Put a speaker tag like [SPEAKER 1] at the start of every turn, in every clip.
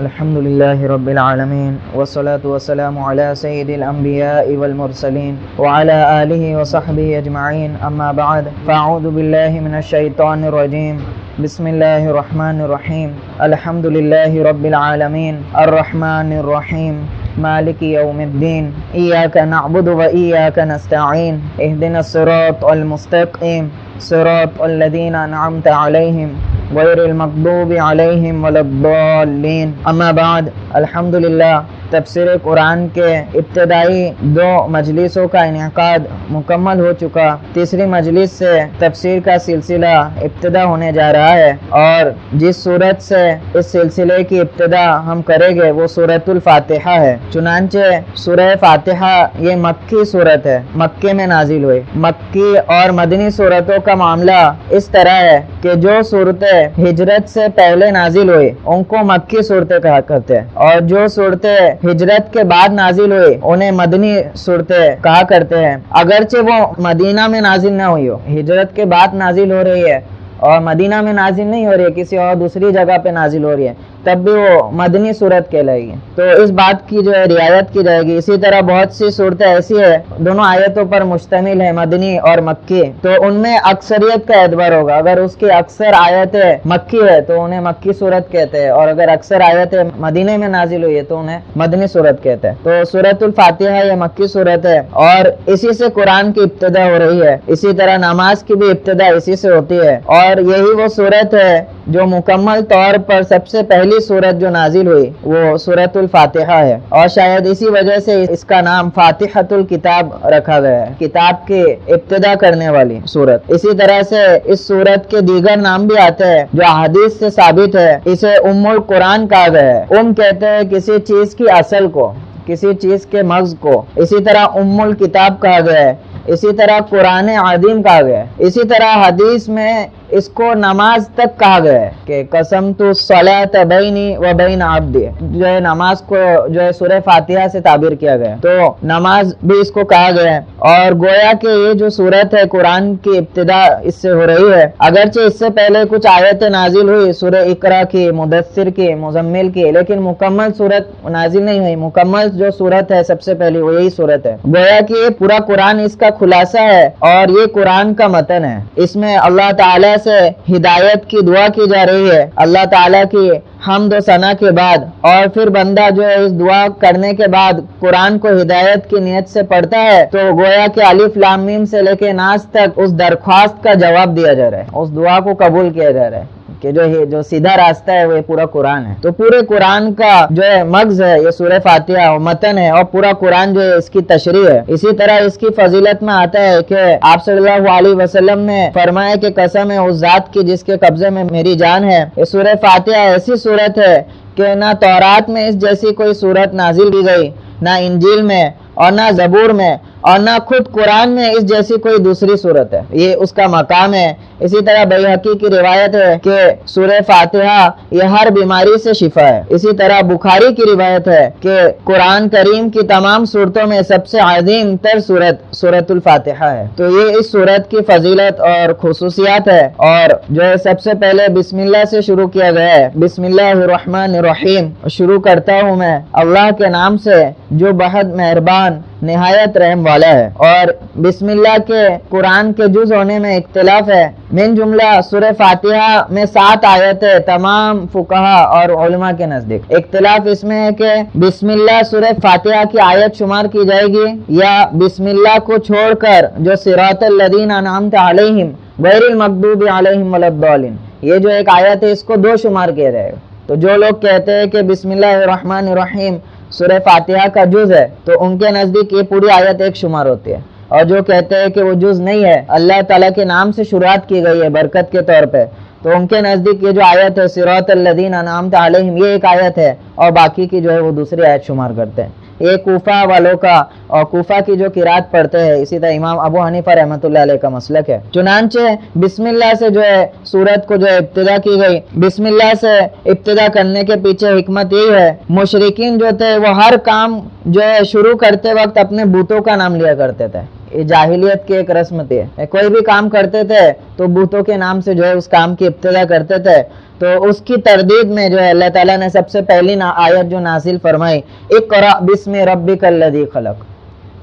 [SPEAKER 1] الحمد لله رب العالمين والصلاة والسلام على سيد الأنبياء والمرسلين وعلى آله وصحبه أجمعين أما بعد فأعوذ بالله من الشيطان الرجيم بسم الله الرحمن الرحيم الحمد لله رب العالمين الرحمن الرحيم مالك يوم الدين إياك نعبد وإياك نستعين اهدنا الصراط المستقيم صراط الذين أنعمت عليهم غیر المغضوب علیہم ولا الضالین اما بعد الحمدللہ تفسیر قرآن کے ابتدائی 2 مجلسوں کا انعقاد مکمل ہو چکا. تیسری مجلس سے تفسیر کا سلسلہ ابتدا ہونے جا رہا ہے اور جس صورت سے اس سلسلے کی ابتدا ہم کریں گے وہ سورۃ الفاتحہ ہے. چنانچہ سورہ فاتحہ یہ مکی صورت ہے، مکے میں نازل ہوئی. مکی اور مدنی صورتوں کا معاملہ اس طرح ہے کہ جو صورتیں ہجرت سے پہلے نازل ہوئی ان کو مکی صورتیں کہا کرتے ہیں، اور جو صورتیں ہجرت کے بعد نازل ہوئی انہیں مدنی صورتیں کہا کرتے ہیں. اگرچہ وہ مدینہ میں نازل نہ ہوئی ہو، ہجرت کے بعد نازل ہو رہی ہے اور مدینہ میں نازل نہیں ہو رہی ہے، کسی اور دوسری جگہ پہ نازل ہو رہی ہے، تب بھی وہ مدنی صورت کہلائے گی. تو اس بات کی جو ہے رعایت کی جائے گی. اسی طرح بہت سی صورتیں ایسی ہے دونوں آیتوں پر مشتمل ہے، مدنی اور مکی، تو ان میں اکثریت کا اعتبار ہوگا. اگر اس کی اکثر آیتیں مکی ہے تو انہیں مکی صورت کہتے ہیں، اور اگر اکثر آیتیں مدینے میں نازل ہوئی ہے تو انہیں مدنی صورت کہتے ہیں. تو سورۃ الفاتحہ یہ مکی صورت ہے اور اسی سے قرآن کی ابتدا ہو رہی ہے. اسی طرح نماز کی بھی ابتدا اسی سے ہوتی ہے، اور یہی وہ صورت ہے جو مکمل طور پر سب سے پہلی صورت جو نازل ہوئی وہ سورۃ الفاتحہ ہے، اور شاید اسی وجہ سے اس کا نام فاتحۃ الکتاب رکھا گیا ہے، کتاب کی ابتدا کرنے والی صورت. اسی طرح سے اس صورت کے دیگر نام بھی آتے ہیں جو حدیث سے ثابت ہے. اسے ام القرآن کہا گیا ہے. کہتے ہیں کسی چیز کی اصل کو، کسی چیز کے مغز کو. اسی طرح ام الکتاب کہا گیا ہے. اسی طرح قرآن عظیم کہا گیا ہے. اسی طرح حدیث میں اس کو نماز تک کہا گیا ہے کہ قسمت الصلاۃ بینی و بین عبدی، جو ہے نماز کو جو ہے سورہ فاتحہ سے تعبیر کیا گیا ہے، تو نماز بھی اس کو کہا گیا ہے. اور گویا کہ یہ جو صورت ہے قرآن کی ابتدا اس سے ہو رہی ہے. اگرچہ اس سے پہلے کچھ آیتیں نازل ہوئی سورہ اقرا کی، مدثر کی، مزمل کی، لیکن مکمل صورت نازل نہیں ہوئی. مکمل جو صورت ہے سب سے پہلی وہ یہی صورت ہے. گویا کہ یہ پورا قرآن اس کا خلاصہ ہے اور یہ قرآن کا متن ہے. اس میں اللہ تعالی سے ہدایت کی دعا کی جا رہی ہے. اللہ تعالیٰ کی حمد و ثنا کے بعد، اور پھر بندہ جو ہے اس دعا کرنے کے بعد قرآن کو ہدایت کی نیت سے پڑھتا ہے تو گویا کہ الف لام میم سے لے کے ناس تک اس درخواست کا جواب دیا جا رہا ہے، اس دعا کو قبول کیا جا رہا ہے کہ جو سیدھا راستہ ہے وہ پورا قرآن ہے. تو پورے قرآن کا جو ہے مغز ہے یہ سورہ فاتحہ، متن ہے، اور پورا قرآن جو ہے اس کی تشریح ہے. اسی طرح اس کی فضیلت میں آتا ہے کہ آپ صلی اللہ علیہ وسلم نے فرمایا کہ قسم ہے اس ذات کی جس کے قبضے میں میری جان ہے، یہ سورہ فاتحہ ایسی صورت ہے کہ نہ تورات میں اس جیسی کوئی صورت نازل کی گئی، نہ انجیل میں، اور نہ زبور میں، اور نہ خود قرآن میں اس جیسی کوئی دوسری صورت ہے. یہ اس کا مقام ہے. اسی طرح بیہقی کی روایت ہے کہ سورہ فاتحہ یہ ہر بیماری سے شفا ہے. اسی طرح بخاری کی روایت ہے کہ قرآن کریم کی تمام صورتوں میں سب سے عظیم تر صورت سورۃ الفاتحہ ہے. تو یہ اس صورت کی فضیلت اور خصوصیات ہے. اور جو ہے سب سے پہلے بسم اللہ سے شروع کیا گیا ہے. بسم اللہ الرحمن الرحیم. شروع کرتا ہوں میں اللہ کے نام سے جو بہت مہربان نہایت رحم والا ہے. اور بسم اللہ کے قرآن کے جز ہونے میں اختلاف ہے. من جملہ سورہ فاتحہ میں 7 آیتیں تمام فقہا اور علماء کے نزدیک. اختلاف اس میں ہے کہ بسم اللہ سورہ فاتحہ کی آیت شمار کی جائے گی یا بسم اللہ کو چھوڑ کر جو صراط الذین انعمت علیہم غیر المغضوب علیہم ولا الضالین، یہ جو ایک آیت ہے اس کو 2 شمار کیا جائے گا. تو جو لوگ کہتے ہیں کہ بسم اللہ الرحمن الرحیم سورہ فاتحہ کا جز ہے تو ان کے نزدیک یہ پوری آیت ایک شمار ہوتی ہے. اور جو کہتے ہیں کہ وہ جز نہیں ہے، اللہ تعالیٰ کے نام سے شروعات کی گئی ہے برکت کے طور پہ، تو ان کے نزدیک یہ جو آیت ہے صراط الذین انعمت علیہم یہ ایک آیت ہے، اور باقی کی جو ہے وہ دوسری آیت شمار کرتے ہیں. یہ کوفہ والوں کا اور کوفہ کی جو قرات پڑھتے ہیں، اسی طرح امام ابو حنیفہ رحمۃ اللہ علیہ کا مسلک ہے. چنانچہ بسم اللہ سے جو ہے سورت کو جو ہے ابتدا کی گئی. بسم اللہ سے ابتدا کرنے کے پیچھے حکمت یہی ہے، مشرکین جو تھے وہ ہر کام جو ہے شروع کرتے وقت اپنے بتوں کا نام لیا کرتے تھے. یہ جاہلیت کی ایک رسم تھی. کوئی بھی کام کرتے تھے تو بتوں کے نام سے جو ہے اس کام کی ابتدا کرتے تھے. تو اس کی تردید میں جو ہے اللہ تعالیٰ نے سب سے پہلی آیت جو نازل فرمائی اقرأ بسم ربک الذی خلق،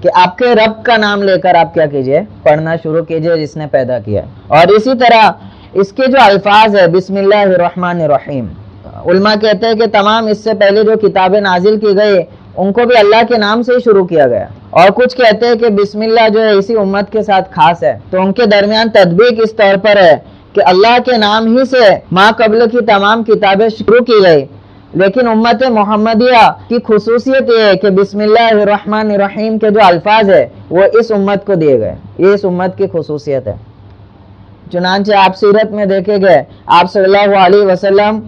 [SPEAKER 1] کہ آپ کے رب کا نام لے کر آپ کیا کیجئے، پڑھنا شروع کیجئے جس نے پیدا کیا. اور اسی طرح اس کے جو الفاظ ہے بسم اللہ الرحمن الرحیم، علماء کہتے ہیں کہ تمام اس سے پہلے جو کتابیں نازل کی گئی ان کو بھی اللہ کے نام سے ہی شروع کیا گیا. اور کچھ کہتے ہیں کہ بسم اللہ جو ہے اسی امت کے ساتھ خاص ہے. تو ان کے درمیان تطبیق اس طور پر ہے کہ اللہ کے نام ہی سے ما قبل کی تمام کتابیں شروع کی گئی، لیکن امت محمدیہ کی خصوصیت یہ ہے کہ بسم اللہ الرحمن الرحیم کے جو الفاظ ہے وہ اس امت کو دیے گئے. یہ اس امت کی خصوصیت ہے. چنانچہ آپ سیرت میں دیکھے گئے آپ صلی اللہ علیہ وسلم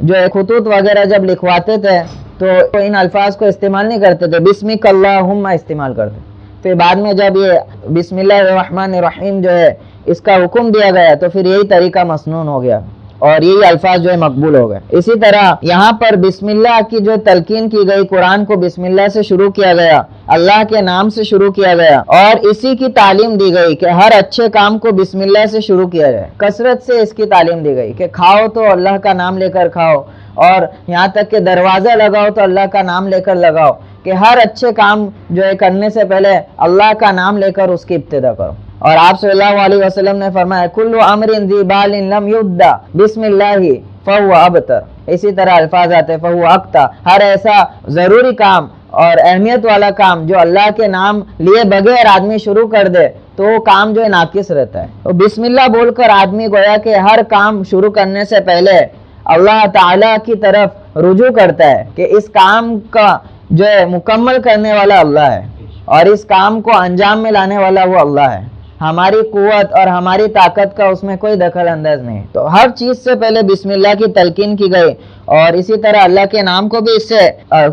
[SPEAKER 1] جو خطوط وغیرہ جب لکھواتے تھے تو ان الفاظ کو استعمال نہیں کرتے تھے، بسمک اللہم استعمال کرتے. پھر بعد میں جب یہ بسم اللہ الرحمن الرحیم جو ہے اس کا حکم دیا گیا تو پھر یہی طریقہ مسنون ہو گیا اور یہی الفاظ جو ہے مقبول ہو گئے. اسی طرح یہاں پر بسم اللہ کی جو تلقین کی گئی، قرآن کو بسم اللہ سے شروع کیا گیا، اللہ کے نام سے شروع کیا گیا، اور اسی کی تعلیم دی گئی کہ ہر اچھے کام کو بسم اللہ سے شروع کیا جائے. کثرت سے اس کی تعلیم دی گئی کہ کھاؤ تو اللہ کا نام لے کر کھاؤ، اور یہاں تک کہ دروازہ لگاؤ تو اللہ کا نام لے کر لگاؤ، کہ ہر اچھے کام جو ہے کرنے سے پہلے اللہ کا نام لے کر اس کی ابتدا کرو. اور آپ صلی اللہ علیہ وسلم نے فرمایا کل امر ذی بال لم یبدا بسم اللہ فہو ابتر. اسی طرح الفاظ آتے فہو اقتا، ہر ایسا ضروری کام اور اہمیت والا کام جو اللہ کے نام لیے بغیر آدمی شروع کر دے تو وہ کام جو ہے ناقص رہتا ہے. تو بسم اللہ بول کر آدمی گویا کہ ہر کام شروع کرنے سے پہلے اللہ تعالیٰ کی طرف رجوع کرتا ہے کہ اس کام کا جو ہے مکمل کرنے والا اللہ ہے اور اس کام کو انجام میں لانے والا وہ اللہ ہے. ہماری قوت اور ہماری طاقت کا اس میں کوئی دخل انداز نہیں. تو ہر چیز سے پہلے بسم اللہ کی تلقین کی گئی، اور اسی طرح اللہ کے نام کو بھی اس سے،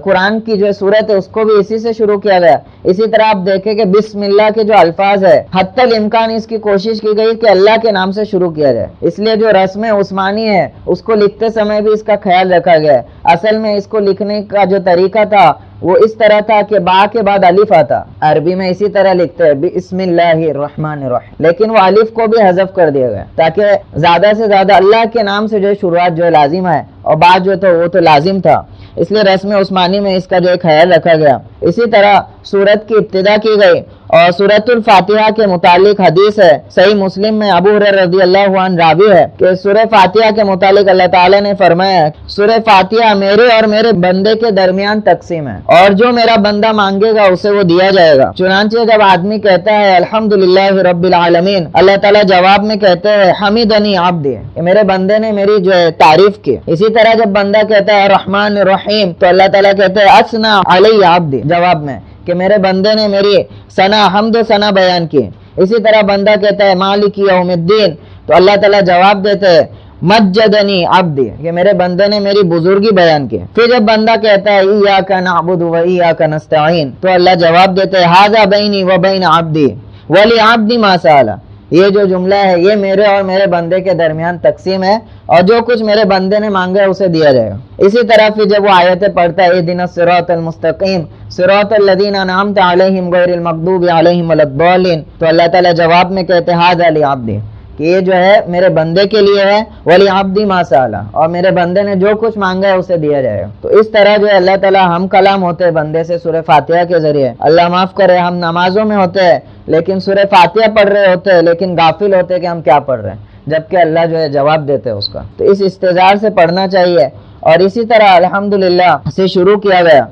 [SPEAKER 1] قرآن کی جو صورت ہے اس کو بھی اسی سے شروع کیا گیا. اسی طرح آپ دیکھیں کہ بسم اللہ کے جو الفاظ ہے حتی الامکان اس کی کوشش کی گئی کہ اللہ کے نام سے شروع کیا جائے. اس لیے جو رسم عثمانی ہے اس کو لکھتے سمے بھی اس کا خیال رکھا گیا ہے. اصل میں اس کو لکھنے کا جو طریقہ تھا وہ اس طرح تھا کہ با کے بعد الف آتا، عربی میں اسی طرح لکھتے ہیں بسم اللہ الرحمن الرحیم، لیکن وہ الف کو بھی حذف کر دیا گیا تاکہ زیادہ سے زیادہ اللہ کے نام سے جو شروعات جو ہے لازم ہے، اور بعد جو تو وہ تو لازم تھا، اس لیے رسم عثمانی میں اس کا جو خیال رکھا گیا. اسی طرح سورت کی ابتدا کی گئی، اور سورۃ الفاتحہ کے متعلق حدیث ہے صحیح مسلم میں، ابو ہریرہ رضی اللہ عنہ راوی ہے کہ سورہ فاتحہ کے متعلق اللہ تعالیٰ نے فرمایا سورہ فاتحہ میرے اور میرے بندے کے درمیان تقسیم ہے، اور جو میرا بندہ مانگے گا اسے وہ دیا جائے گا. چنانچہ جب آدمی کہتا ہے الحمدللہ رب العالمین، اللہ تعالیٰ جواب میں کہتے ہیں حمیدنی عبدی، کہ میرے بندے نے میری جو ہے تعریف کی. اسی طرح جب بندہ کہتا ہے الرحمن الرحیم تو اللہ تعالیٰ کہتے ہیں اثنا علی عبدی، جواب میں کہ میرے بندے نے میری ثنا، حمد و ثنا بیان کی. اسی طرح بندہ کہتا ہے مالک یوم الدین تو اللہ تعالیٰ جواب دیتے ہیں مجدنی عبدی، کہ میرے بندے نے میری بزرگی بیان کی. پھر جب بندہ کہتا ہے ایاک نعبد و ایاک نستعین تو اللہ جواب دیتے ہیں ھذا بینی و بین عبدی ولعبدی ما سأل. یہ جو جملہ ہے یہ میرے اور میرے بندے کے درمیان تقسیم ہے، اور جو کچھ میرے بندے نے مانگا ہے اسے دیا جائے گا. اسی طرح پھر جب وہ آیتیں پڑھتا ہے اہدنا الصراط المستقیم صراط الذین انعمت علیہم غیر المغضوب علیہم ولا الضالین، تو اللہ تعالیٰ جواب میں کہتے ہیں ھذا لعبدی، کہ یہ جو ہے میرے بندے کے لیے ہے، ولعبدی ما سأل، اور میرے بندے نے جو کچھ مانگا ہے اسے دیا جائے گا. تو اس طرح جو ہے اللہ تعالیٰ ہم کلام ہوتے ہیں بندے سے سورہ فاتحہ کے ذریعے. اللہ معاف کرے ہم نمازوں میں ہوتے ہیں لیکن سورہ فاتحہ پڑھ رہے ہوتے ہیں لیکن غافل ہوتے ہیں کہ ہم کیا پڑھ رہے ہیں، جبکہ اللہ جو ہے جواب دیتے ہیں اس کا. تو اس استظہار سے پڑھنا چاہیے. اور اسی طرح الحمدللہ سے شروع کیا گیا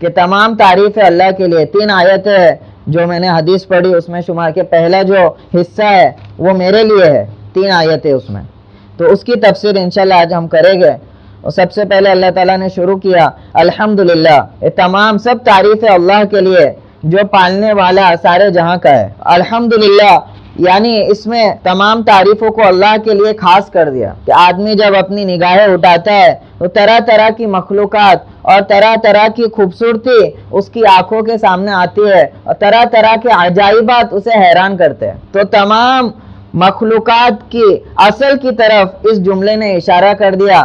[SPEAKER 1] کہ تمام تعریف ہے اللہ کے لیے. 3 آیتیں ہیں جو میں نے حدیث پڑھی اس میں شمار کے، پہلا جو حصہ ہے وہ میرے لیے ہے، 3 آیتیں اس میں، تو اس کی تفسیر انشاءاللہ آج ہم کریں گے. اور سب سے پہلے اللہ تعالیٰ نے شروع کیا الحمدللہ، یہ تمام سب تعریف ہے اللہ کے لیے جو پالنے والا سارے جہاں کا ہے. الحمدللہ یعنی اس میں تمام تعریفوں کو اللہ کے لیے خاص کر دیا کہ آدمی جب اپنی نگاہیں اٹھاتا ہے تو طرح طرح کی مخلوقات اور طرح طرح کی خوبصورتی اس کی آنکھوں کے سامنے آتی ہے اور طرح طرح کے عجائبات اسے حیران کرتے ہیں. تو تمام مخلوقات کی اصل کی طرف اس جملے نے اشارہ کر دیا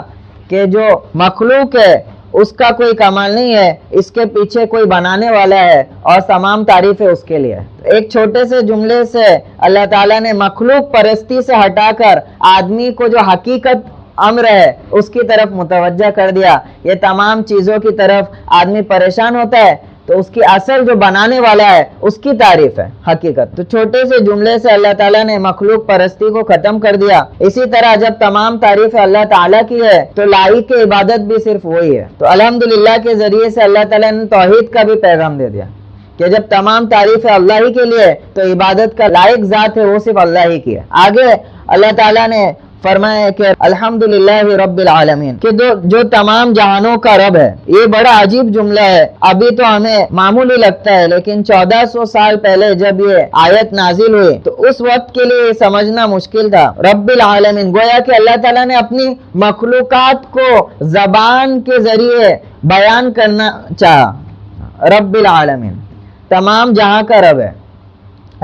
[SPEAKER 1] کہ جو مخلوق ہے اس کا کوئی کمال نہیں ہے، اس کے پیچھے کوئی بنانے والا ہے اور تمام تعریفیں اس کے لیے۔ ایک چھوٹے سے جملے سے اللہ تعالیٰ نے مخلوق پرستی سے ہٹا کر آدمی کو جو حقیقت امر ہے اس کی طرف متوجہ کر دیا۔ یہ تمام چیزوں کی طرف آدمی پریشان ہوتا ہے تو اس کی اصل جو بنانے والا ہے اس کی تعریف ہے حقیقت۔ تو چھوٹے سے جملے سے اللہ تعالیٰ نے مخلوق پرستی کو ختم کر دیا۔ اسی طرح جب تمام تعریف اللہ تعالیٰ کی ہے تو لائق عبادت بھی صرف وہی ہے۔ تو الحمدللہ کے ذریعے سے اللہ تعالیٰ نے توحید کا بھی پیغام دے دیا کہ جب تمام تعریفیں اللہ ہی کے لیے تو عبادت کا لائق ذات ہے وہ صرف اللہ ہی کی ہے۔ آگے اللہ تعالیٰ نے فرمایا کہ الحمدللہ رب العالمین، کہ جو تمام جہانوں کا رب ہے۔ یہ بڑا عجیب جملہ ہے، ابھی تو ہمیں معمولی لگتا ہے، لیکن 1400 سال پہلے جب یہ آیت نازل ہوئی تو اس وقت کے لیے سمجھنا مشکل تھا۔ رب العالمین گویا کہ اللہ تعالیٰ نے اپنی مخلوقات کو زبان کے ذریعے بیان کرنا چاہا۔ رب العالمین تمام جہاں کا رب ہے۔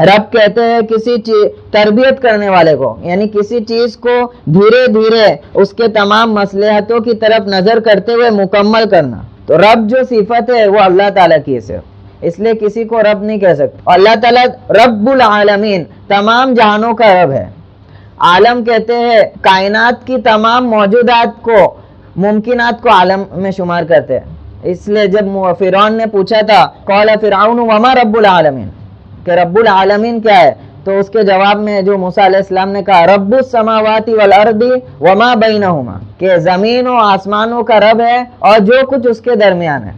[SPEAKER 1] رب کہتے ہیں کسی چیز تربیت کرنے والے کو، یعنی کسی چیز کو دھیرے دھیرے اس کے تمام مصلحتوں کی طرف نظر کرتے ہوئے مکمل کرنا۔ تو رب جو صفت ہے وہ اللہ تعالیٰ کی ہے، اس لیے کسی کو رب نہیں کہہ سکتے۔ اور اللہ تعالیٰ رب العالمین تمام جہانوں کا رب ہے۔ عالم کہتے ہیں کائنات کی تمام موجودات کو، ممکنات کو عالم میں شمار کرتے ہیں۔ اس لیے جب فرعون نے پوچھا تھا قال فرعون وما رب العالمین، کہ رب العالمین کیا ہے، تو اس کے جواب میں جو موسیٰ علیہ السلام نے کہا رب السماوات والارض وما بینہما، کہ زمین و آسمانوں کا رب ہے اور جو کچھ اس کے درمیان ہے۔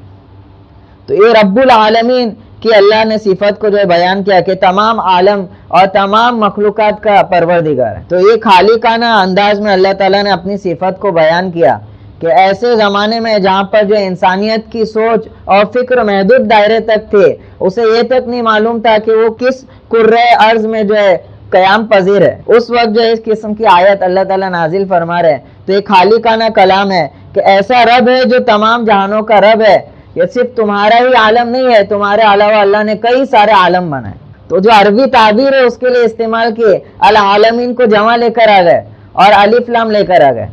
[SPEAKER 1] تو یہ رب العالمین کی اللہ نے صفت کو جو ہے بیان کیا کہ تمام عالم اور تمام مخلوقات کا پروردگار ہے۔ تو یہ خالقانہ انداز میں اللہ تعالیٰ نے اپنی صفت کو بیان کیا کہ ایسے زمانے میں جہاں پر جو انسانیت کی سوچ اور فکر محدود دائرے تک تھے، اسے یہ تک نہیں معلوم تھا کہ وہ کس کرۂ ارض میں جو ہے قیام پذیر ہے، اس وقت جو اس قسم کی آیت اللہ تعالیٰ نازل فرما رہے ہیں۔ تو یہ خالقانہ کلام ہے کہ ایسا رب ہے جو تمام جہانوں کا رب ہے۔ یہ صرف تمہارا ہی عالم نہیں ہے، تمہارے علاوہ اللہ نے کئی سارے عالم بنائے۔ تو جو عربی تعبیر ہے اس کے لیے استعمال کیے، العالمین کو جمع لے کر آ گئے اور الف لام لے کر آ گئے۔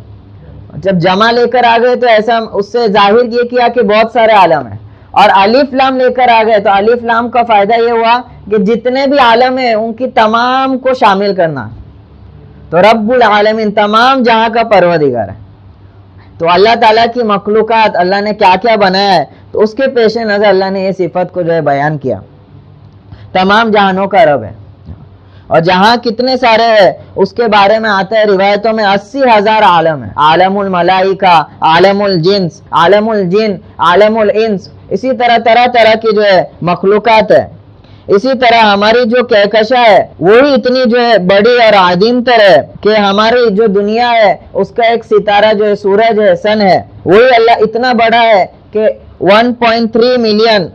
[SPEAKER 1] جب جمع لے کر آ گئے تو ایسا اس سے ظاہر یہ کیا کہ بہت سارے عالم ہیں، اور الف لام لے کر آ گئے تو الف لام کا فائدہ یہ ہوا کہ جتنے بھی عالم ہیں ان کی تمام کو شامل کرنا۔ تو رب العالمین تمام جہاں کا پروردگار ہے۔ تو اللہ تعالیٰ کی مخلوقات اللہ نے کیا کیا بنایا ہے، تو اس کے پیش نظر اللہ نے یہ صفت کو جو ہے بیان کیا، تمام جہانوں کا رب ہے۔ اور جہاں کتنے سارے ہیں اس کے بارے میں آتا ہے روایتوں میں 80,000 عالم ہے، عالم الملائکہ، عالم الجنس، عالم الجن، عالم الانس، اسی طرح طرح طرح کی جو ہے مخلوقات ہے۔ اسی طرح ہماری جو کہکشاں ہے وہی اتنی جو ہے بڑی اور عظیم تر ہے کہ ہماری جو دنیا ہے اس کا ایک ستارہ جو ہے سورج ہے، سن ہے، وہی اللہ اتنا بڑا ہے کہ 1.3 ملین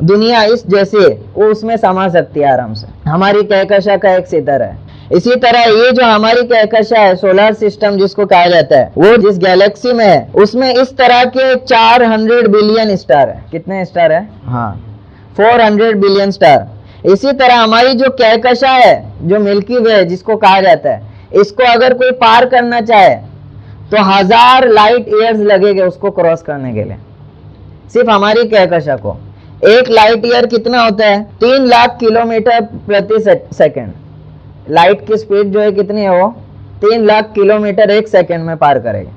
[SPEAKER 1] دنیا اس جیسے وہ اس میں سما سکتی ہے آرام سے، ہماری کہکشاں کا ایک ستارہ ہے۔ اسی طرح یہ جو ہماری کہکشاں ہے سولار سسٹم جس کو کہا جاتا ہے، وہ جس گیلیکسی میں ہے اس میں اس طرح کے 400 بلین اسٹار ہے۔ کتنے اسٹار ہے؟ ہاں 400 بلین اسٹار۔ اسی طرح ہماری جو کہکشاں ہے جو ملکی وے جس کو کہا جاتا ہے، اس کو اگر کوئی پار کرنا چاہے تو 1000 لائٹ ایئرز لگے گے اس کو کراس کرنے کے لیے، صرف ہماری کہکشاں کو۔ ایک لائٹ ایئر کتنا ہوتا ہے؟ 3 لاکھ کلومیٹر پرتی سیکنڈ۔ لائٹ کی سپیڈ جو ہے کتنی ہے؟ وہ 3 لاکھ کلومیٹر ایک سیکنڈ میں پار کرے گا۔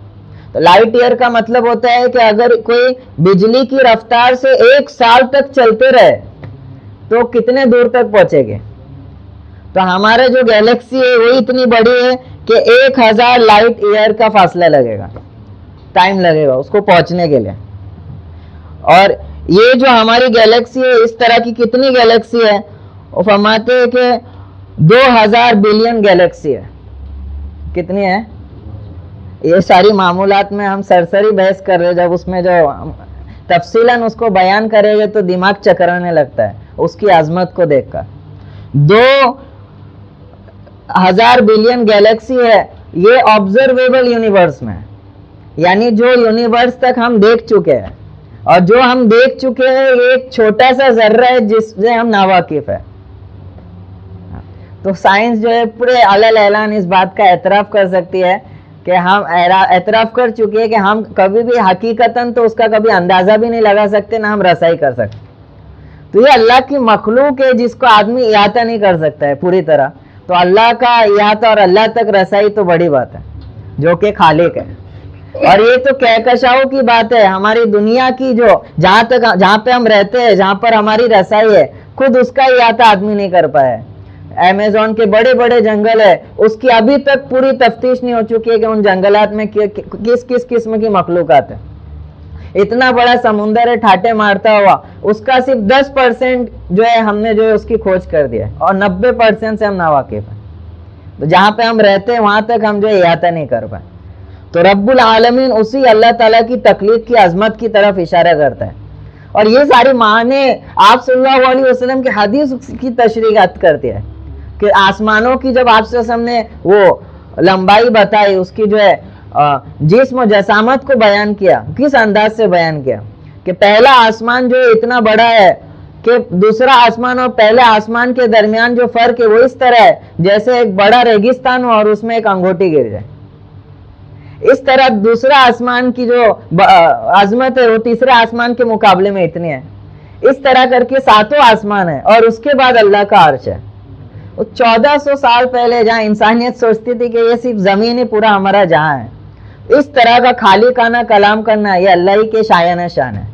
[SPEAKER 1] تو لائٹ ایئر کا مطلب ہوتا ہے کہ اگر کوئی بجلی کی رفتار سے 1 سال تک چلتے رہے تو کتنے دور تک پہنچے گے؟ تو ہمارے جو گیلیکسی ہے وہ اتنی بڑی ہے کہ 1000 لائٹ ایئر کا فاصلہ لگے گا، ٹائم لگے گا اس کو پہنچنے کے لیے۔ اور یہ جو ہماری گیلیکسی ہے اس طرح کی کتنی گیلیکسی ہے؟ وہ فرماتے ہیں کہ 2000 بلین گیلیکسی ہے۔ کتنی ہے؟ یہ ساری معمولات میں ہم سرسری بحث کر رہے، جب اس میں جو تفصیلاً اس کو بیان کریں گے تو دماغ چکرانے لگتا ہے اس کی عظمت کو دیکھ کر۔ 2000 بلین گیلیکسی ہے، یہ آبزرویبل یونیورس میں، یعنی جو یونیورس تک ہم دیکھ چکے ہیں، اور جو ہم دیکھ چکے ہیں یہ ایک چھوٹا سا ذرہ ہے جس سے ہم ناواقف ہے۔ تو سائنس جو ہے پورے علل اعلان اس بات کا اعتراف کر سکتی ہے کہ ہم اعتراف کر چکے ہیں کہ ہم کبھی بھی حقیقتاً تو اس کا کبھی اندازہ بھی نہیں لگا سکتے، نہ ہم رسائی کر سکتے. تو یہ اللہ کی مخلوق ہے جس کو آدمی احاطہ نہیں کر سکتا ہے پوری طرح. تو اللہ کا احاطہ اور اللہ تک رسائی تو بڑی بات ہے جو کہ خالق ہے. اور یہ تو کہکشاؤں کی بات ہے، ہماری دنیا کی جو جہاں پہ ہم رہتے ہیں، جہاں پر ہماری رسائی ہے، خود اس کا احاطہ آدمی نہیں کر پایا ہے. امیزون کے بڑے بڑے جنگل ہے، اس کی ابھی تک پوری تفتیش نہیں ہو چکی ہے کہ ان جنگلات میں کس کس قسم کی مخلوقات ہے. اتنا بڑا سمندر ہے ٹھاٹے مارتا ہوا، اس کا صرف 10% جو ہے ہم نے جو ہے اس کی کھوج کر دیا ہے، اور 90% سے ہم ناواقف ہیں. تو جہاں پہ ہم رہتے ہیں وہاں تک ہم جو ہے احاطہ نہیں کر پائے. تو رب العالمین اسی اللہ تعالیٰ کی تخلیق کی عظمت کی طرف اشارہ کرتا ہے. اور یہ ساری معنی آپ صلی اللہ علیہ وسلم کی حدیث کی تشریحات کرتی ہے کہ آسمانوں کی جب آپ سے ہم نے وہ لمبائی بتائی، اس کی جو ہے جسم و جسامت کو بیان کیا، کس انداز سے بیان کیا کہ پہلا آسمان جو اتنا بڑا ہے کہ دوسرا آسمان اور پہلے آسمان کے درمیان جو فرق ہے وہ اس طرح ہے جیسے ایک بڑا ریگستان ہو اور اس میں ایک انگوٹھی گر جائے. اس طرح دوسرا آسمان کی جو عظمت ہے وہ تیسرے آسمان کے مقابلے میں اتنی ہے. اس طرح کر کے 7 آسمان ہے، اور اس کے بعد اللہ کا عرش ہے. 1400 سال پہلے جہاں انسانیت سوچتی تھی کہ یہ صرف زمین ہی پورا ہمارا جہاں ہے، اس طرح کا خالقانہ کلام کرنا یہ اللہ ہی کے شایان شان ہے.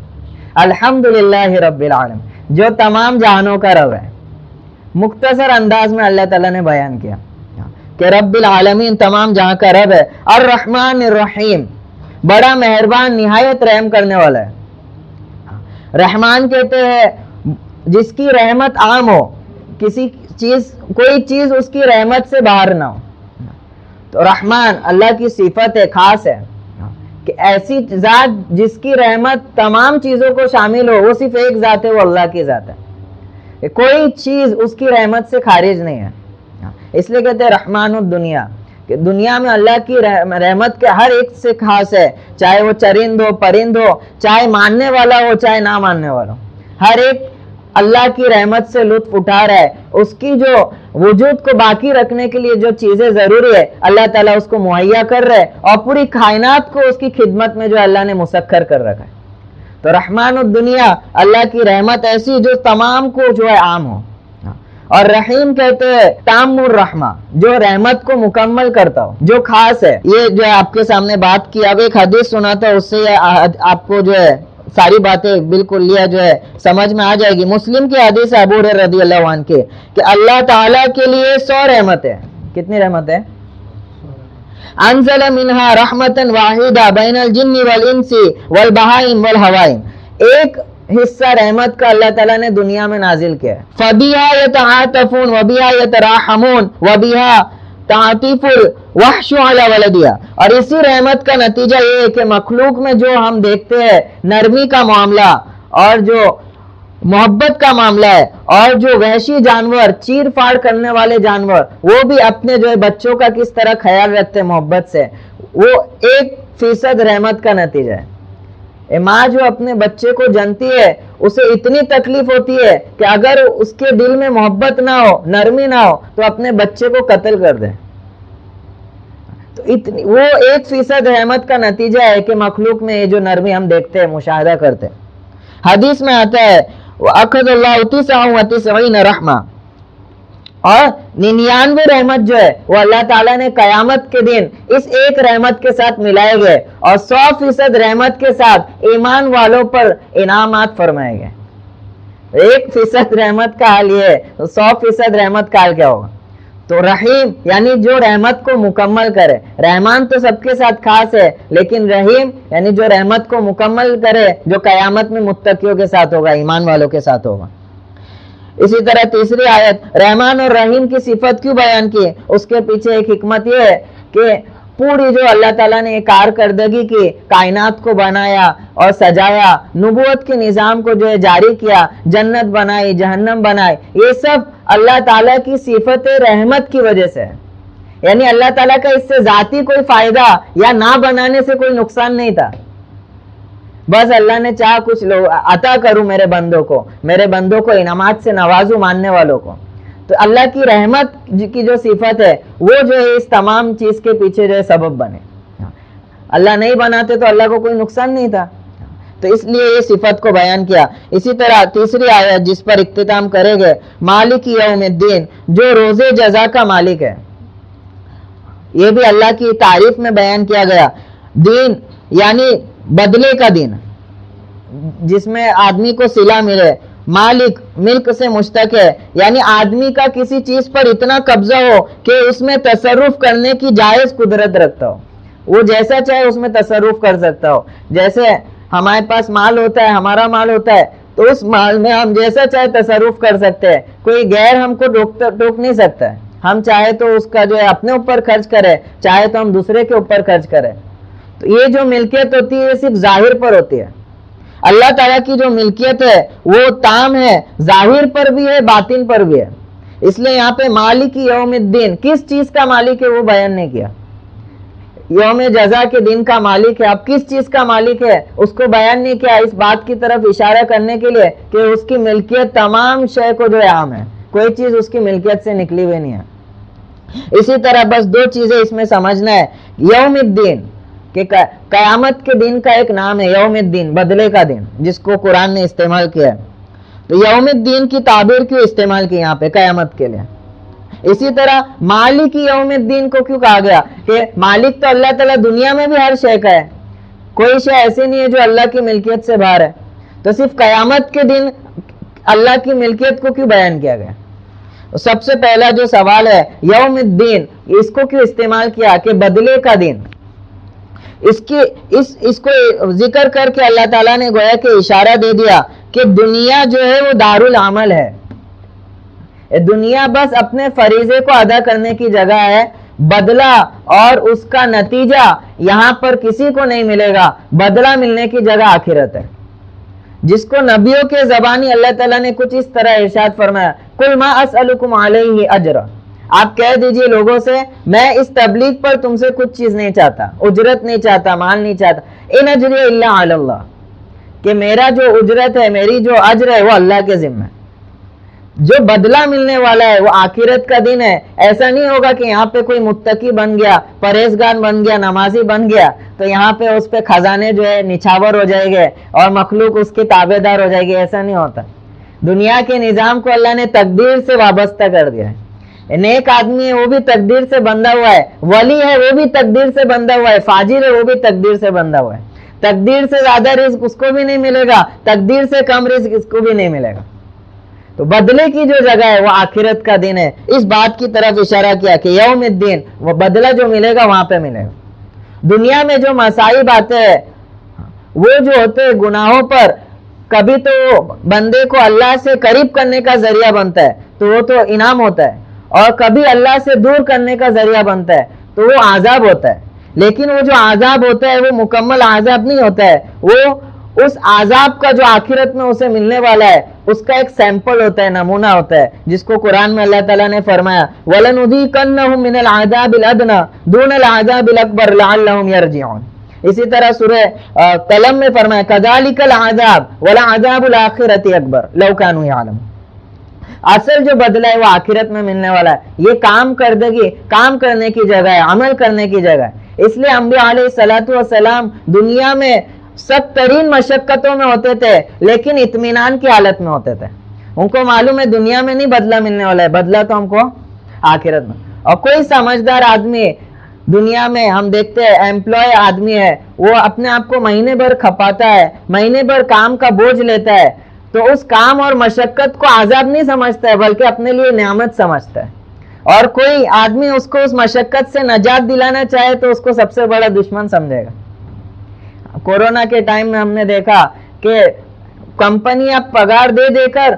[SPEAKER 1] الحمدللہ رب العالمین، جو تمام جہانوں کا رب ہے. مختصر انداز میں اللہ تعالیٰ نے بیان کیا کہ رب العالمین تمام جہاں کا رب ہے. الرحمن الرحیم، بڑا مہربان نہایت رحم کرنے والا ہے. رحمان کہتے ہیں جس کی رحمت عام ہو، کوئی چیز اس کی رحمت سے باہر نہ ہو. تو رحمان اللہ کی صفت ہے، خاص ہے کہ ایسی ذات جس کی رحمت تمام چیزوں کو شامل ہو، وہ صرف ایک ذات ہے، وہ اللہ کی ذات ہے. کوئی چیز اس کی رحمت سے خارج نہیں ہے. اس لیے کہتے ہیں رحمان الدنیا، کہ دنیا میں اللہ کی رحمت کے ہر ایک سے خاص ہے، چاہے وہ چرند ہو، پرند ہو، چاہے ماننے والا ہو، چاہے نہ ماننے والا ہو، ہر ایک اللہ کی رحمت سے لطف اٹھا رہا ہے. اس کی جو وجود کو باقی رکھنے کے لیے جو چیزیں ضروری ہے اللہ تعالیٰ اس کو مہیا کر رہا ہے، اور پوری کائنات کو اس کی خدمت میں جو اللہ نے مسخر کر رکھا ہے. تو رحمان الدنیا، اللہ کی رحمت ایسی جو تمام کو جو ہے عام ہو. اور رحیم کہتے ہیں تام الرحمہ، جو رحمت کو مکمل کرتا ہو، جو خاص ہے. یہ جو ہے آپ کے سامنے بات کی، اب ایک حدیث سنا تھا، اس سے آپ کو جو ہے ساری باتیں بالکل لیا جو ہے سمجھ میں آ جائے گی. مسلم کی حدیث ہے ابو ہریرہ رضی اللہ عنہ کے کہ اللہ تعالیٰ کے لیے 100 رحمت ہے. کتنی رحمت ہے؟ انزل منہا رحمتا واحدہ بین الجن والانس والبہائم والحوائم، ایک حصہ رحمت کا اللہ تعالیٰ نے دنیا میں نازل کیا ہے. فَبِهَا يَتَعَاطَفُونَ وَبِهَا يَتَرَاحَمُونَ وَبِهَا تعطیف الوحش علی ولدها. اور اسی رحمت کا نتیجہ یہ ہے کہ مخلوق میں جو ہم دیکھتے ہیں نرمی کا معاملہ اور جو محبت کا معاملہ ہے، اور جو وحشی جانور، چیر پھاڑ کرنے والے جانور، وہ بھی اپنے جو ہے بچوں کا کس طرح خیال رکھتے ہیں محبت سے، وہ 1% رحمت کا نتیجہ ہے. ماں جو اپنے بچے کو جنتی ہے اسے اتنی تکلیف ہوتی ہے کہ اگر اس کے دل میں محبت نہ ہو، نرمی نہ ہو، تو اپنے بچے کو قتل کر دے. تو وہ 1% رحمت کا نتیجہ ہے کہ مخلوق میں یہ جو نرمی ہم دیکھتے ہیں، مشاہدہ کرتے ہیں. حدیث میں آتا ہے وَأَخَذَ اللَّهُ 99 رحمہ، اور 99 رحمت جو ہے وہ اللہ تعالیٰ نے قیامت کے دن اس ایک رحمت کے ساتھ ملائے گئے، اور 100% رحمت کے ساتھ ایمان والوں پر انعامات فرمائے گئے. 1% رحمت کا حال یہ ہے، تو 100% رحمت کا حال کیا ہوگا؟ تو رحیم یعنی جو رحمت کو مکمل کرے. رحمان تو سب کے ساتھ خاص ہے، لیکن رحیم یعنی جو رحمت کو مکمل کرے، جو قیامت میں متقیوں کے ساتھ ہوگا، ایمان والوں کے ساتھ ہوگا. اسی طرح تیسری آیت رحمان اور رحیم کی صفت کیوں بیان کی؟ اس کے پیچھے ایک حکمت یہ ہے کہ پوری جو اللہ تعالیٰ نے کارکردگی کی، کائنات کو بنایا اور سجایا، نبوت کے نظام کو جو ہے جاری کیا، جنت بنائی، جہنم بنائی، یہ سب اللہ تعالیٰ کی صفت رحمت کی وجہ سے ہے. یعنی اللہ تعالیٰ کا اس سے ذاتی کوئی فائدہ یا نہ بنانے سے کوئی نقصان نہیں تھا. بس اللہ نے چاہا کچھ عطا کروں میرے بندوں کو انعامات سے نوازوں ماننے والوں کو. تو اللہ کی رحمت کی جو صفت ہے وہ جو ہے اس تمام چیز کے پیچھے جو ہے سبب بنے. اللہ نہیں بناتے تو اللہ کو کوئی نقصان نہیں تھا. تو اس لیے یہ صفت کو بیان کیا. اسی طرح تیسری آیت جس پر اختتام کریں گے، مالک یوم الدین، جو روز جزا کا مالک ہے. یہ بھی اللہ کی تعریف میں بیان کیا گیا. دین یعنی بدلے کا دن، جس میں آدمی کو صلہ ملے. مالک ملک سے مشتق ہے، یعنی آدمی کا کسی چیز پر اتنا قبضہ ہو کہ اس میں تصرف کرنے کی جائز قدرت رکھتا ہو، وہ جیسا چاہے اس میں تصرف کر سکتا ہو. جیسے ہمارے پاس مال ہوتا ہے، ہمارا مال ہوتا ہے، تو اس مال میں ہم جیسا چاہے تصرف کر سکتے ہیں. کوئی غیر ہم کو ٹوک نہیں سکتا ہے. ہم چاہے تو اس کا جو ہے اپنے اوپر خرچ کرے، چاہے تو ہم دوسرے کے اوپر خرچ کرے. تو یہ جو ملکیت ہوتی ہے یہ صرف ظاہر پر ہوتی ہے. اللہ تعالیٰ کی جو ملکیت ہے وہ تام ہے، ظاہر پر بھی ہے، باطن پر بھی ہے. اس لیے یہاں پہ مالک یوم الدین، کس چیز کا مالک ہے وہ بیان نہیں کیا. یوم جزا کے دن کا مالک ہے، اب کس چیز کا مالک ہے اس کو بیان نہیں کیا. اس بات کی طرف اشارہ کرنے کے لیے کہ اس کی ملکیت تمام شے کو جو ہے عام ہے، کوئی چیز اس کی ملکیت سے نکلی ہوئی نہیں ہے. اسی طرح بس دو چیزیں اس میں سمجھنا ہے. یوم الدین کہ قیامت کے دن کا ایک نام ہے یوم الدین، بدلے کا دن، جس کو قرآن نے استعمال کیا ہے. تو یوم الدین کی تعبیر کیوں استعمال کی یہاں پہ قیامت کے لیے. اسی طرح مالک یوم الدین کو کیوں کہا گیا کہ مالک تو اللہ تعالیٰ دنیا میں بھی ہر شے کا ہے، کوئی شے ایسی نہیں ہے جو اللہ کی ملکیت سے باہر ہے. تو صرف قیامت کے دن اللہ کی ملکیت کو کیوں بیان کیا گیا. سب سے پہلا جو سوال ہے یوم الدین، اس کو کیوں استعمال کیا کہ بدلے کا دن. اس کو ذکر کر کے اللہ تعالیٰ نے گویا کہ اشارہ دے دیا کہ دنیا جو ہے وہ دارالعمل ہے. دنیا بس اپنے فریضے کو ادا کرنے کی جگہ ہے، بدلہ اور اس کا نتیجہ یہاں پر کسی کو نہیں ملے گا. بدلہ ملنے کی جگہ آخرت ہے، جس کو نبیوں کے زبانی اللہ تعالیٰ نے کچھ اس طرح ارشاد فرمایا، قل ما اسألکم علیہ اجرا. آپ کہہ دیجئے لوگوں سے میں اس تبلیغ پر تم سے کچھ چیز نہیں چاہتا، اجرت نہیں چاہتا، مال نہیں چاہتا. ان اجری الا علی اللہ، کہ میرا جو اجرت ہے، میری جو اجر ہے وہ اللہ کے ذمہ ہے. جو بدلہ ملنے والا ہے وہ آخرت کا دن ہے. ایسا نہیں ہوگا کہ یہاں پہ کوئی متقی بن گیا، پرہیزگار بن گیا، نمازی بن گیا تو یہاں پہ اس پہ خزانے جو ہے نچھاور ہو جائے گے اور مخلوق اس کے تابع دار ہو جائے گی. ایسا نہیں ہوتا. دنیا کے نظام کو اللہ نے تقدیر سے وابستہ کر دیا ہے. نیک آدمی ہے وہ بھی تقدیر سے بندھا ہوا ہے، ولی ہے وہ بھی تقدیر سے بندھا ہوا ہے، فاجر ہے وہ بھی تقدیر سے بندھا ہوا ہے. تقدیر سے زیادہ رزق اس کو بھی نہیں ملے گا، تقدیر سے کم رزق اس کو بھی نہیں ملے گا. تو بدلے کی جو جگہ ہے وہ آخرت کا دن ہے. اس بات کی طرف اشارہ کیا کہ یوم الدین، وہ بدلہ جو ملے گا وہاں پہ ملے گا. دنیا میں جو مصائب آتے ہیں وہ جو ہوتے ہیں گناہوں پر، کبھی تو بندے کو اللہ سے قریب کرنے کا ذریعہ بنتا ہے تو وہ تو انعام ہوتا ہے، اور کبھی اللہ سے دور کرنے کا ذریعہ بنتا ہے تو وہ عذاب ہوتا ہے. لیکن وہ جو عذاب ہوتا ہے وہ مکمل عذاب نہیں ہوتا ہے، وہ اس عذاب کا جو آخرت میں اسے ملنے والا ہے اس کا ایک سیمپل ہوتا ہے، نمونہ ہوتا ہے، جس کو قرآن میں اللہ تعالیٰ نے فرمایا وَلَنُذِيقَنَّهُم مِّنَ الْعَذَابِ الْأَدْنَىٰ دُونَ الْعَذَابِ الْأَكْبَرِ لَعَلَّهُمْ يَرْجِعُونَ. اسی طرح سورہ قلم میں فرمایا كَذَلِكَ الْعَذَابُ وَلَعَذَابُ الْآخِرَةِ أَكْبَرُ لَوْ كَانُوا يَعْلَمُونَ. اصل جو بدلہ ہے وہ آخرت میں ملنے والا ہے. یہ کام کرنے کی جگہ ہے، عمل کرنے کی جگہ ہے. اس لیے انبیاء علیہ الصلوۃ والسلام دنیا میں سخت ترین مشقتوں میں ہوتے تھے لیکن اطمینان کی حالت میں ہوتے تھے. ان کو معلوم ہے دنیا میں نہیں بدلہ ملنے والا ہے، بدلہ تو ہم کو آخرت میں. اور کوئی سمجھدار آدمی دنیا میں ہم دیکھتے ہیں ایمپلائی آدمی ہے، وہ اپنے آپ کو مہینے بھر کھپاتا ہے، مہینے بھر کام کا بوجھ لیتا ہے، تو اس کام اور مشقت کو عذاب نہیں سمجھتا ہے بلکہ اپنے لیے نعمت سمجھتا ہے. اور کوئی آدمی اس کو اس مشقت سے نجات دلانا چاہے تو اس کو سب سے بڑا دشمن سمجھے گا. کورونا کے ٹائم میں ہم نے دیکھا کہ کمپنیاں پگار دے دے کر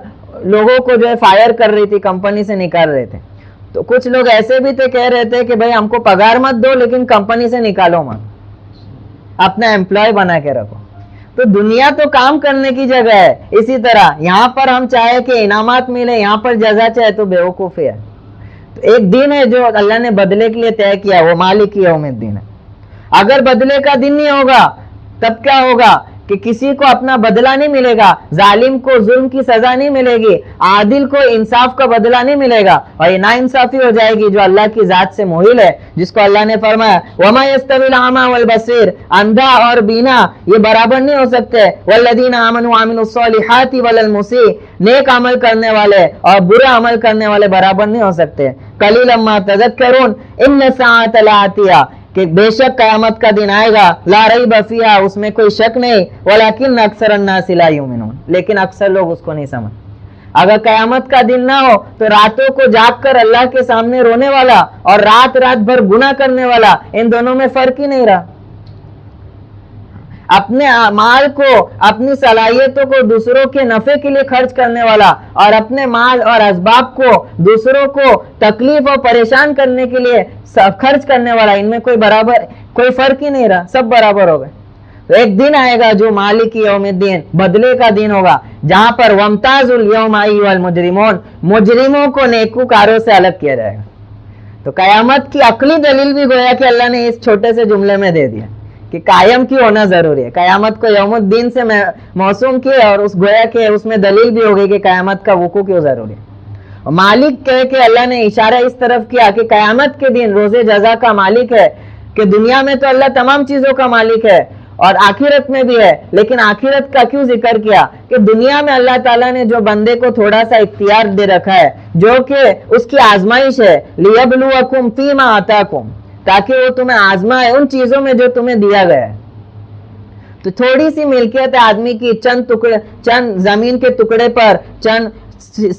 [SPEAKER 1] لوگوں کو جو ہے فائر کر رہی تھی، کمپنی سے نکال رہے تھے. تو کچھ لوگ ایسے بھی تھے کہہ رہے تھے کہ بھائی ہم کو پگار مت دو لیکن کمپنی سے نکالو مت، اپنا امپلائی بنا کے رکھو. تو دنیا تو کام کرنے کی جگہ ہے. اسی طرح یہاں پر ہم چاہے کہ انعامات ملے، یہاں پر جزا چاہے تو بیوقوفی ہے. تو ایک دن ہے جو اللہ نے بدلے کے لیے طے کیا، وہ مالک یوم الدین ہے. اگر بدلے کا دن نہیں ہوگا تب کیا ہوگا کہ کسی کو اپنا بدلہ نہیں ملے گا، ظالم کو ظلم کی سزا نہیں ملے گی، عادل کو انصاف کا بدلہ نہیں ملے گا، اور یہ ناانصافی ہو جائے گی جو اللہ کی ذات سے محیل ہے، جس کو اللہ نے فرمایا وَمَا يَسْتَوِي الْأَعْمَى وَالْبَصِيرُ، اندھا اور بینا یہ برابر نہیں ہو سکتے، وَالَّذِينَ آمَنُوا وَعَمِلُوا الصَّالِحَاتِ وَلَا الْمُسِيءُ، نیک عمل کرنے والے اور برا عمل کرنے والے برابر نہیں ہو سکتے، قَلِيلًا مَا تَذَكَّرُونَ إِنَّ السَّاعَةَ لَآتِيَةٌ، کہ بے شک قیامت کا دن آئے گا، لا ریب فیہا، اس میں کوئی شک نہیں، ولیکن اکثر الناس لا یؤمنون، لیکن اکثر لوگ اس کو نہیں سمجھ۔ اگر قیامت کا دن نہ ہو تو راتوں کو جاگ کر اللہ کے سامنے رونے والا اور رات رات بھر گناہ کرنے والا، ان دونوں میں فرق ہی نہیں رہا۔ اپنے مال کو، اپنی صلاحیتوں کو دوسروں کے نفع کے لیے خرچ کرنے والا اور اپنے مال اور اسباب کو دوسروں کو تکلیف اور پریشان کرنے کے لیے خرچ کرنے والا، ان میں کوئی فرق ہی نہیں رہا، سب برابر ہو گئے۔ تو ایک دن آئے گا جو مالک یوم الدین، بدلے کا دن ہوگا، جہاں پر وَامْتَازُوا الْيَوْمَ أَيُّهَا الْمُجْرِمُونَ، مجرموں کو نیکوکاروں سے الگ کیا جائے گا۔ تو قیامت کی عقلی دلیل بھی گویا کہ اللہ نے اس چھوٹے سے جملے میں دے دیا کہ قائم کیوں ہونا ضروری ہے، قیامت کو یوم الدین سے موسوم کیے، اور اس گویا کہ اس میں دلیل بھی ہوگی کہ قیامت کا وقوع کیوں ضروری ہے۔ اور مالک کہہ کے اللہ نے اشارہ اس طرف کیا کہ قیامت کے دن روز جزا کا مالک ہے، کہ دنیا میں تو اللہ تمام چیزوں کا مالک ہے اور آخرت میں بھی ہے، لیکن آخرت کا کیوں ذکر کیا کہ دنیا میں اللہ تعالیٰ نے جو بندے کو تھوڑا سا اختیار دے رکھا ہے، جو کہ اس کی آزمائش ہے، لِيَبْلُوَكُمْ فِي مَا آتَاكُمْ، تاکہ وہ تمہیں آزمائے ان چیزوں میں جو تمہیں دیا گیا ہے۔ تو تھوڑی سی ملکیت ہے آدمی کی، چند زمین کے ٹکڑے پر، چند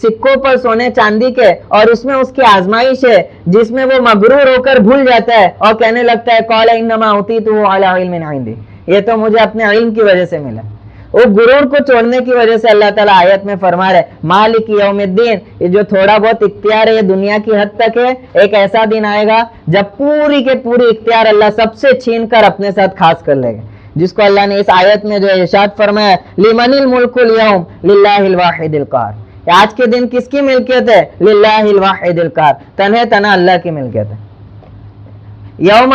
[SPEAKER 1] سکوں پر سونے چاندی کے، اور اس میں اس کی آزمائش ہے، جس میں وہ مغرور ہو کر بھول جاتا ہے اور کہنے لگتا ہے قَالَ إِنَّمَا أُوتِيتُهُ عَلَىٰ عِلْمٍ عِندِي، یہ تو مجھے اپنے علم کی وجہ سے ملا۔ وہ غرور کو چھوڑنے کی وجہ سے اللہ تعالیٰ آیت میں فرما رہے مالک یوم الدین، یہ جو تھوڑا بہت اختیار ہے یہ دنیا کی حد تک ہے، ایک ایسا دن آئے گا جب پوری کے پوری اختیار اللہ سب سے چھین کر اپنے ساتھ خاص کر لے گا، جس کو اللہ نے اس آیت میں جو ارشاد فرمایا لمن الملک اليوم للہ الواحد القہار، آج کے دن کس کی ملکیت ہے؟ للہ الواحد القہار، تنہا تنہا اللہ کی ملکیت ہے۔ یوم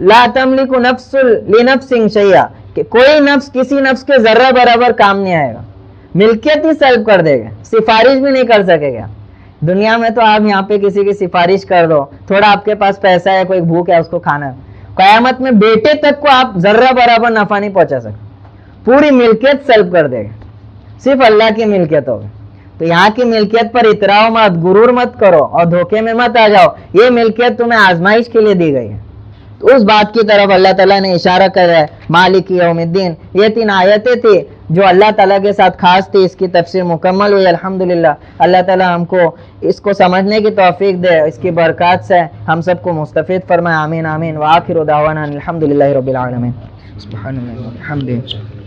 [SPEAKER 1] لا تملک نفس لنفس شیئا، کہ کوئی نفس کسی نفس کے ذرہ برابر کام نہیں آئے گا، ملکیت ہی سلب کر دے گا، سفارش بھی نہیں کر سکے گا۔ دنیا میں تو آپ یہاں پہ کسی کی سفارش کر دو، تھوڑا آپ کے پاس پیسہ ہے، کوئی بھوک ہے، اس کو کھانا ہے، قیامت میں بیٹے تک کو آپ ذرہ برابر نفع نہیں پہنچا سکتے، پوری ملکیت سلب کر دے گا، صرف اللہ کی ملکیت ہوگی۔ تو یہاں کی ملکیت پر اتراؤ مت، غرور مت کرو اور دھوکے میں مت آ جاؤ، یہ ملکیت تمہیں آزمائش کے لیے دی گئی ہے۔ تو اس بات کی طرف اللہ تعالیٰ نے اشارہ کر رہا ہے مالک یوم الدین۔ یہ 3 آیتیں تھی جو اللہ تعالیٰ کے ساتھ خاص تھی، اس کی تفسیر مکمل ہوئی الحمدللہ۔ اللہ تعالیٰ ہم کو اس کو سمجھنے کی توفیق دے، اس کی برکات سے ہم سب کو مستفید فرمائے، آمین آمین۔ وآخر دعوانا الحمدللہ رب العالمین۔ سبحان اللہ والحمد للہ۔